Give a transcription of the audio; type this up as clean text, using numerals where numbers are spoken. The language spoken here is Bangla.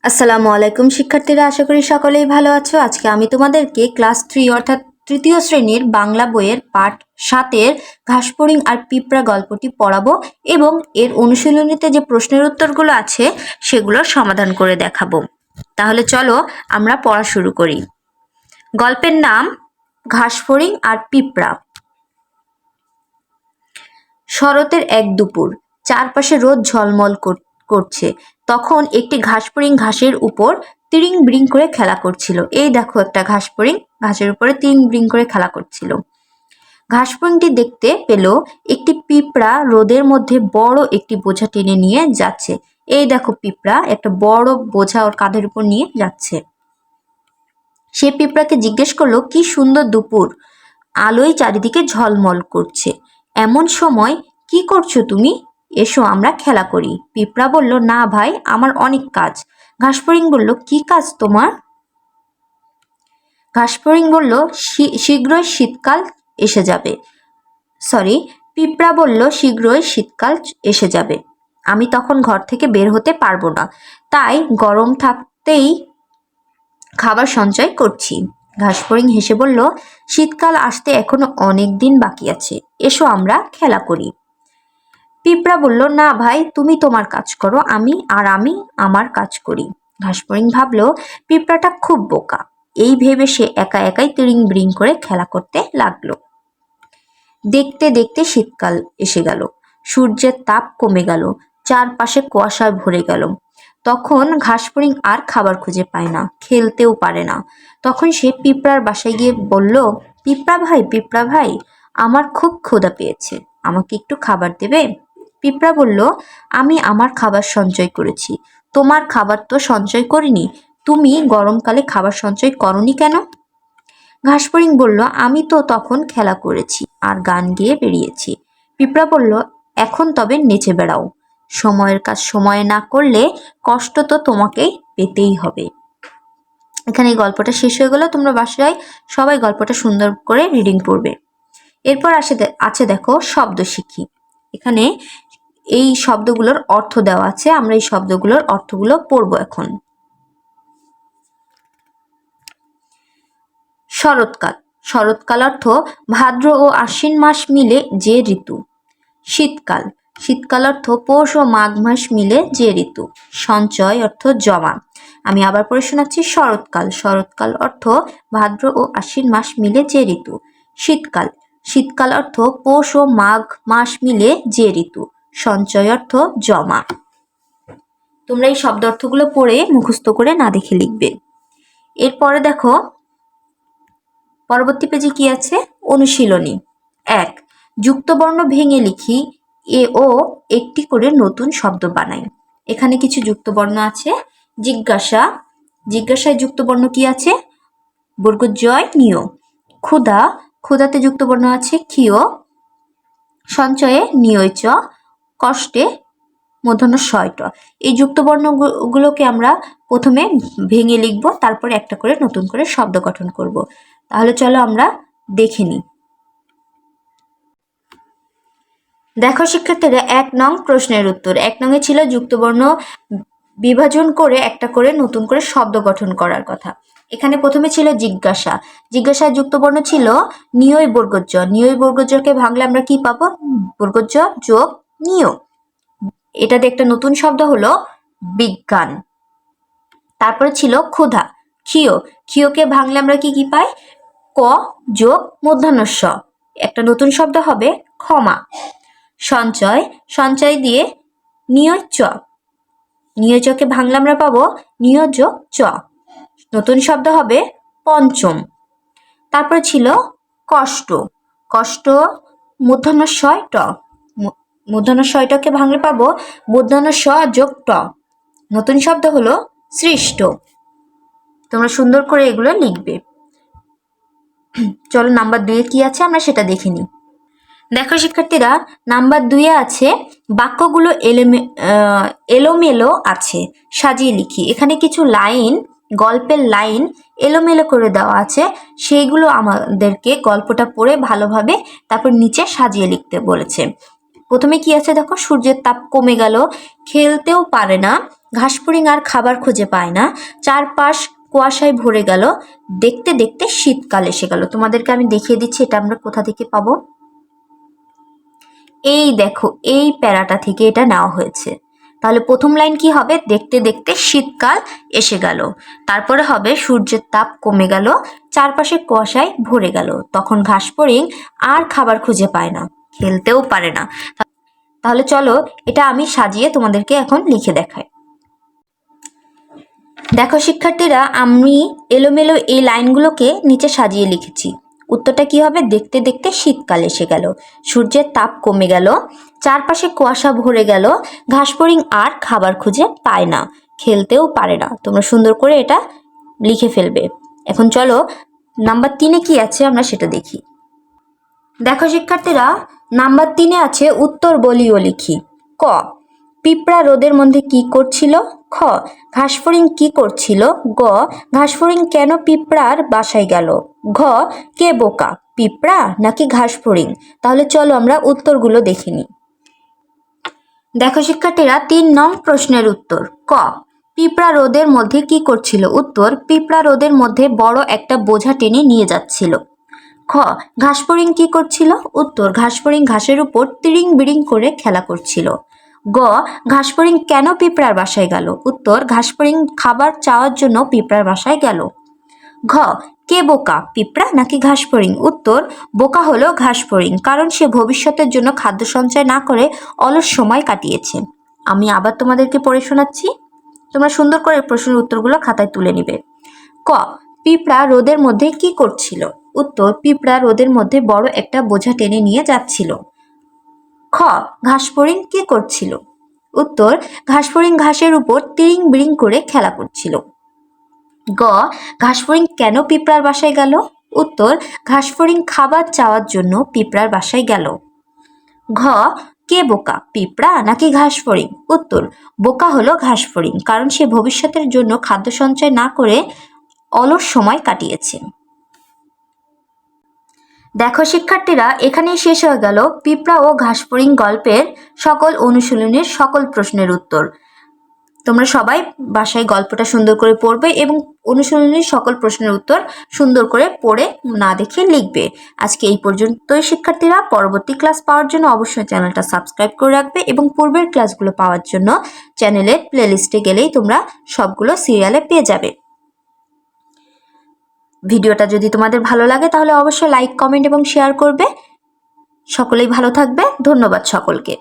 আসসালামু আলাইকুম শিক্ষার্থীরা, আশা করি সকলেই ভালো আছো। আজকে আমি তোমাদেরকে ক্লাস 3 অর্থাৎ তৃতীয় শ্রেণীর বাংলা বইয়ের পাঠ 7-এর ঘাসফড়িং আর পিঁপড়া গল্পটি পড়াবো এবং এর অনুশীলনীতে যে প্রশ্নের উত্তরগুলো আছে সেগুলোর সমাধান করে দেখাবো। তাহলে চলো আমরা পড়া শুরু করি। গল্পের নাম ঘাসফড়িং আর পিঁপড়া। শরতের এক দুপুর, চারপাশে রোদ ঝলমল করছে। তখন একটি ঘাসফড়িং ঘাসের উপর তিরিং বিরিং করে খেলা করছিল। এই দেখো, একটা ঘাসফড়িং ঘাসের উপরে তিরিং বিরিং করে খেলা করছিল। ঘাসফড়িংটি দেখতে পেল একটি পিঁপড়া রোদের মধ্যে বড় একটি বোঝা টেনে নিয়ে যাচ্ছে। এই দেখো, পিঁপড়া একটা বড় বোঝা ওর কাঁধের উপর নিয়ে যাচ্ছে। সে পিঁপড়াকে জিজ্ঞেস করলো, কি সুন্দর দুপুর, আলোয় চারিদিকে ঝলমল করছে, এমন সময় কি করছো তুমি? এসো আমরা খেলা করি। পিঁপড়া বলল, না ভাই, আমার অনেক কাজ। ঘাসফড়িং বলল, কি কাজ তোমার? ঘাসফড়িং বলল, শীঘ্রই শীতকাল এসে যাবে। পিঁপড়া বলল, শীঘ্রই শীতকাল এসে যাবে, আমি তখন ঘর থেকে বের হতে পারবো না, তাই গরম থাকতেই খাবার সঞ্চয় করছি। ঘাসফড়িং হেসে বলল, শীতকাল আসতে এখনো অনেক দিন বাকি আছে, এসো আমরা খেলা করি। পিঁপড়া বলল, না ভাই, তুমি তোমার কাজ করো, আমি আমার কাজ করি। ঘাসফড়িং ভাবল পিঁপড়াটা খুব বোকা। এই ভেবে সে একা একাই তিরিং বিরিং করে খেলা করতে লাগলো। দেখতে দেখতে শীতকাল এসে গেল। সূর্যের তাপ কমে গেল, চারপাশে কুয়াশায় ভরে গেল। তখন ঘাসফড়িং আর খাবার খুঁজে পায় না, খেলতেও পারে না। তখন সে পিঁপড়ার বাসায় গিয়ে বলল, পিঁপড়া ভাই, আমার খুব ক্ষুধা পেয়েছে, আমাকে একটু খাবার দেবে? পিঁপড়া বলল, আমি আমার খাবার সঞ্চয় করেছি, তোমার খাবার তো সঞ্চয় করিনি। তুমি গরমকালে খাবার সঞ্চয় করনি কেন? ঘাসফড়িং বলল, আমি তো তখন খেলা করেছি আর গান গেয়ে বেরিয়েছি। পিঁপড়া বলল, এখন তবে নেচে বেড়াও, সময়ের কাজ সময়ে না করলে কষ্ট তো তোমাকেই পেতেই হবে। এখানে এই গল্পটা শেষ হয়ে গেল। তোমরা বাসায় সবাই গল্পটা সুন্দর করে রিডিং পড়বে। এরপর আছে দেখো শব্দ শিখি। এখানে এই শব্দগুলোর অর্থ দেওয়া আছে, আমরা এই শব্দগুলোর অর্থগুলো পড়বো এখন। শরৎকাল। শরৎকাল অর্থ ভাদ্র ও আশ্বিন মাস মিলে যে ঋতু। শীতকাল। শীতকাল অর্থ পৌষ ও মাঘ মাস মিলে যে ঋতু। সঞ্চয় অর্থ জমা। আমি আবার পড়ে শোনাচ্ছি। শরৎকাল। শরৎকাল অর্থ ভাদ্র ও আশ্বিন মাস মিলে যে ঋতু। শীতকাল। শীতকাল অর্থ পৌষ ও মাঘ মাস মিলে যে ঋতু। সঞ্চয় অর্থ জমা। তোমরা এই শব্দ অর্থগুলো পড়ে মুখস্থ করে না দেখে লিখবে। এরপরে দেখো পরবর্তী পেজে কি আছে? অনুশীলনী 1। যুক্তবর্ণ ভেঙে লিখি এ ও একটি করে নতুন শব্দ বানাই। এখানে কিছু যুক্তবর্ণ আছে। জিজ্ঞাসা। জিজ্ঞাসায় যুক্তবর্ণ কি আছে? বর্গজয় নিয়। ক্ষুধা। ক্ষুধাতে যুক্তবর্ণ আছে ক্ষিয়। সঞ্চয়ে নিয়য় চ। কষ্টে মূর্ধন্য ষয় ট। এই যুক্তবর্ণগুলোকে আমরা প্রথমে ভেঙে লিখব, তারপরে একটা করে নতুন করে শব্দ গঠন করব। তাহলে চলো আমরা দেখে নিই। দেখো শিক্ষার্থীরা, 1 নং প্রশ্নের উত্তর। 1 নংয়ে ছিল যুক্তবর্ণ বিভাজন করে একটা করে নতুন করে শব্দ গঠন করার কথা। এখানে প্রথমে ছিল জিজ্ঞাসা। জিজ্ঞাসায় যুক্তবর্ণ ছিল নিয়য় বর্গজ। নিয়য় বর্গজকে ভাঙলে আমরা কি পাবো? বর্গজ যোগ নিয়। এটাতে একটা নতুন শব্দ হলো বিজ্ঞান। তারপরে ছিল ক্ষুধা। ক্ষিয়। ক্ষিয়কে ভাঙলে আমরা কি পাই? ক যোগ মূর্ধন্য ষ। একটা নতুন শব্দ হবে ক্ষমা। সঞ্চয়। সঞ্চয় দিয়ে নিয়য় চ। নিয়য় চকে ভাঙলে আমরা পাবো নিয় যোগ চ। নতুন শব্দ হবে পঞ্চম। তারপরে ছিল কষ্ট। কষ্ট মূর্ধন্য ষয় ট। মূর্ধন্য ষয় টকে ভাঙলে পাবো মূর্ধন্য স যোগ ট। নতুন শব্দ হলো সৃষ্ট। তোমরা সুন্দর করে এগুলো লিখবে। চলো নাম্বার 2 কি আছে আমরা সেটা দেখে নিই। দেখো শিক্ষার্থীরা, নাম্বার 2 আছে বাক্যগুলো এলোমেলো আছে, সাজিয়ে লিখি। এখানে কিছু লাইন, গল্পের লাইন এলোমেলো করে দেওয়া আছে, সেইগুলো আমাদেরকে গল্পটা পড়ে ভালোভাবে তারপর নিচে সাজিয়ে লিখতে বলেছে। প্রথমে কি আছে দেখো, সূর্যের তাপ কমে গেল, খেলতেও পারে না, ঘাসফড়িং আর খাবার খুঁজে পায় না, চারপাশ কুয়াশায় ভরে গেল, দেখতে দেখতে শীতকাল এসে গেল। তোমাদেরকে আমি দেখিয়ে দিচ্ছি এটা আমরা কোথা থেকে পাবো। এই দেখো, এই প্যারাটা থেকে এটা নেওয়া হয়েছে। তাহলে প্রথম লাইন কি হবে? দেখতে দেখতে শীতকাল এসে গেল। তারপরে হবে সূর্যের তাপ কমে গেল, চারপাশে কুয়াশায় ভরে গেল, তখন ঘাসফড়িং আর খাবার খুঁজে পায় না, খেলতেও পারে না। তাহলে চলো এটা আমি সাজিয়ে তোমাদেরকে এখন লিখে দেখাই। দেখো শিক্ষার্থীরা, আমি এলোমেলো এই লাইনগুলোকে নিচে সাজিয়ে লিখেছি। উত্তরটা কি হবে? দেখতে দেখতে শীতকাল এসে গেল, সূর্যের তাপ কমে গেল, চারপাশে কুয়াশা ভরে গেল, ঘাসফড়িং আর খাবার খুঁজে পায় না, খেলতেও পারে না। তোমরা সুন্দর করে এটা লিখে ফেলবে। এখন চলো নাম্বার 3-এ কি আছে আমরা সেটা দেখি। দেখো শিক্ষার্থীরা, নাম্বার 3-এ আছে উত্তর বলি ও লিখি। ক, পিঁপড়া রোদের মধ্যে কি করছিল? খ, ঘাসফড়িং কি করছিল? গ, ঘাসফড়িং কেন পিঁপড়ার বাসায় গেল? ঘ, কে বোকা, পিঁপড়া নাকি ঘাসফড়িং? তাহলে চলো আমরা উত্তরগুলো দেখে নিই। দেখো শিক্ষার্থীরা, 3 নং প্রশ্নের উত্তর। ক, পিঁপড়া রোদের মধ্যে কি করছিল? উত্তর, পিঁপড়া রোদের মধ্যে বড় একটা বোঝা টেনে নিয়ে যাচ্ছিল। খ, ঘাসফড়িং কি করছিল? উত্তর, ঘাসফড়িং ঘাসের উপর তিরিং বিড়িং করে খেলা করছিল। গ, ঘাসফড়িং কেন পিঁপড়ার বাসায় গেল? উত্তর, ঘাসফড়িং খাবার চাওয়ার জন্য পিঁপড়ার বাসায় গেল। ঘ, কে বোকা, পিঁপড়া নাকি ঘাসফড়িং? উত্তর, বোকা হলো ঘাসফড়িং, কারণ সে ভবিষ্যতের জন্য খাদ্য সঞ্চয় না করে অলস সময় কাটিয়েছে। আমি আবার তোমাদেরকে পড়ে শোনাচ্ছি, তোমরা সুন্দর করে প্রশ্নের উত্তরগুলো খাতায় তুলে নিবে। ক, পিঁপড়া রোদের মধ্যে কি করছিল? উত্তর, পিঁপড়া রোদের মধ্যে বড় একটা বোঝা টেনে নিয়ে যাচ্ছিল। খ, ঘাসফড়িং কি করছিল? উত্তর, ঘাসফড়িং ঘাসের উপর তিরিং বিড়িং করে খেলা করছিল। গ, ঘাসফড়িং কেন পিঁপড়ার বাসায় গেল? উত্তর, ঘাসফড়িং খাবার চাওয়ার জন্য পিঁপড়ার বাসায় গেল। ঘ, কে বোকা, পিঁপড়া নাকি ঘাসফড়িং? উত্তর, বোকা হলো ঘাসফড়িং, কারণ সে ভবিষ্যতের জন্য খাদ্য সঞ্চয় না করে অলস সময় কাটিয়েছে। দেখো শিক্ষার্থীরা, এখানেই শেষ হয়ে গেল পিঁপড়া ও ঘাসফড়িং গল্পের সকল অনুশীলনের সকল প্রশ্নের উত্তর। তোমরা সবাই বাসায় গল্পটা সুন্দর করে পড়বে এবং অনুশীলনের সকল প্রশ্নের উত্তর সুন্দর করে পড়ে না দেখে লিখবে। আজকে এই পর্যন্তই শিক্ষার্থীরা। পরবর্তী ক্লাস পাওয়ার জন্য অবশ্যই চ্যানেলটা সাবস্ক্রাইব করে রাখবে এবং পূর্বের ক্লাসগুলো পাওয়ার জন্য চ্যানেলের প্লেলিস্টে গেলেই তোমরা সবগুলো সিরিয়ালে পেয়ে যাবে। ভিডিওটা যদি তোমাদের ভালো লাগে তাহলে অবশ্যই লাইক, কমেন্ট এবং শেয়ার করবে। সকলেই ভালো থাকবে। ধন্যবাদ সকলকে।